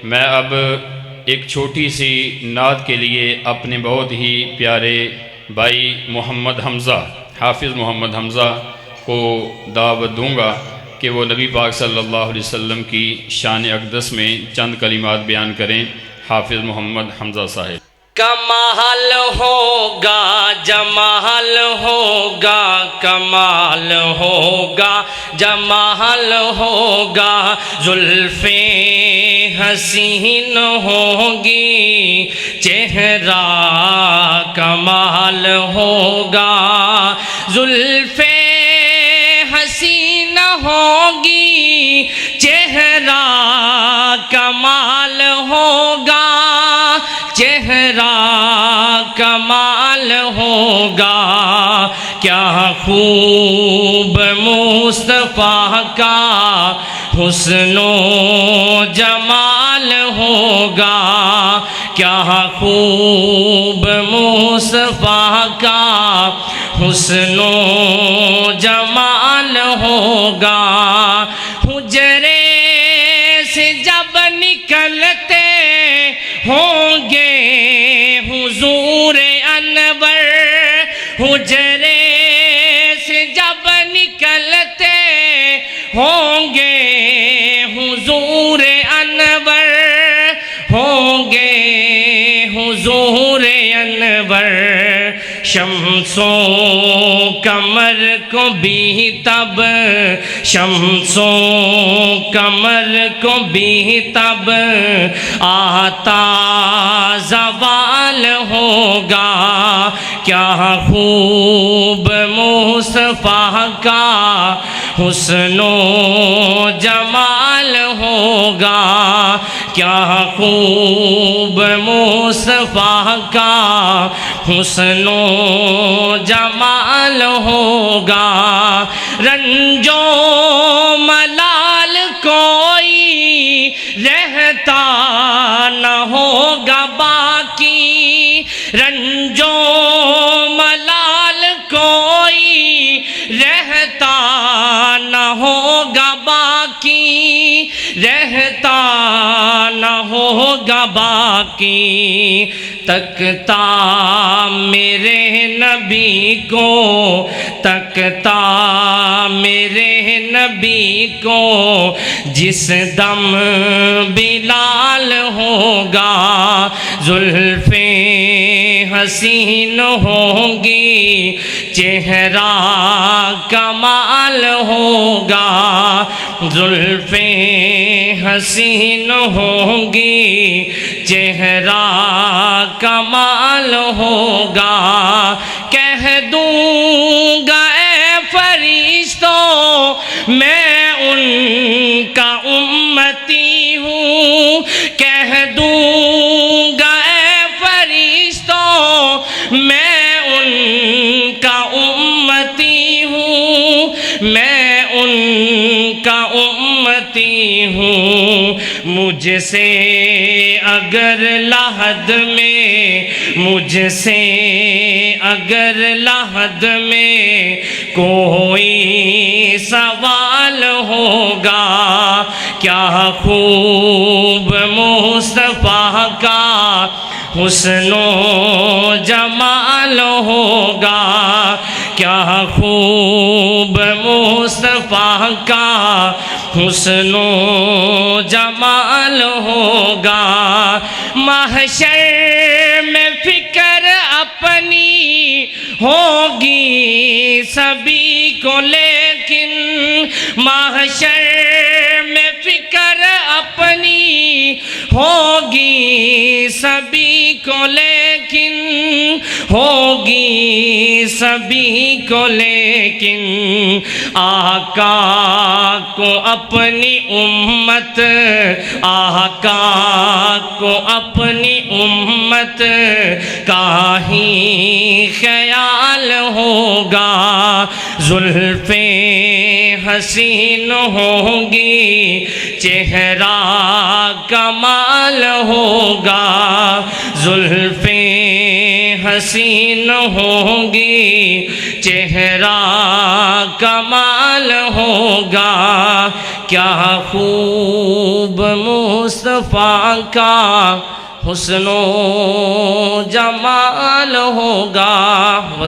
मैं अब एक छोटी सी नात के लिए अपने बहुत ही प्यारे भाई मोहम्मद हमज़ा, हाफिज़ मोहम्मद हमज़ा को दावत दूँगा कि वो नबी पाक सल्लल्लाहु अलैहि वसल्लम की शान अक़दस में चंद कलिमात बयान करें। हाफिज़ मोहम्मद हमज़ा साहिब। कमाल होगा, जमाल होगा, कमाल होगा, जमाल होगा, जुल्फ़े हसीन होगी, चेहरा कमाल होगा, जुल्फ़े हसीन होगी, चेहरा कमाल होगा, चेहरा कमाल होगा। क्या खूब मुस्तफ़ा का हुस्नो जमाल होगा, क्या खूब मुस्तफ़ा का हुस्नो जमाल होगा। हुजरे से जब निकलते होंगे हुजूर अनवर, हुजरे से जब निकलते होंगे हुजूर अनवर, होंगे हुजूर अनवर। शम्सो कमर को भी तब, शम्सो कमर को भी तब आता ज़वाल होगा। क्या खूब मुस्तफ़ा का हुस्नो जमाल होगा, क्या खूब मुस्तफ़ा का हुस्नो जमाल होगा। रंजो मलाल कोई रहता न होगा बाकी, रंजो मलाल कोई रहता न होगा बाकी, रहता न होगा बाकी। तकता मेरे नबी को, तकता मेरे नबी को, जिस दम बिलाल होगा, जुल्फ़े हसीन होंगी, चेहरा कमाल होगा, जुल्फ़े हसीन होंगी, चेहरा कमाल होगा। कह दूंगा ए फरिश्तों मैं उनका उम्मती हूँ, कह दूंगा ए फरिश्तों मैं उनका उम्मती हूँ, मैं उनका उम्मती हूँ। मुझसे अगर lahad में, मुझसे अगर lahad में कोई सवाल होगा, क्या खूब मुस्तफ़ा का हुस्नो जमाल होगा, क्या खूब मुस्तफ़ा का हुस्नो जमाल होगा। महशर में फिक्र अपनी होगी सभी को, लेकिन महशर में फिक्र अपनी होगी सभी को, लेकिन होगी सभी को, लेकिन आका को अपनी उम्मत, आका को अपनी उम्मत का ही ख्याल होगा। जुल्फ़े हसीन होंगी, चेहरा कमाल होगा, जुल्फ़े हसीन होंगी, चेहरा कमाल होगा। क्या खूब महबूब मुस्तफ़ा का हुस्नो जमाल होगा।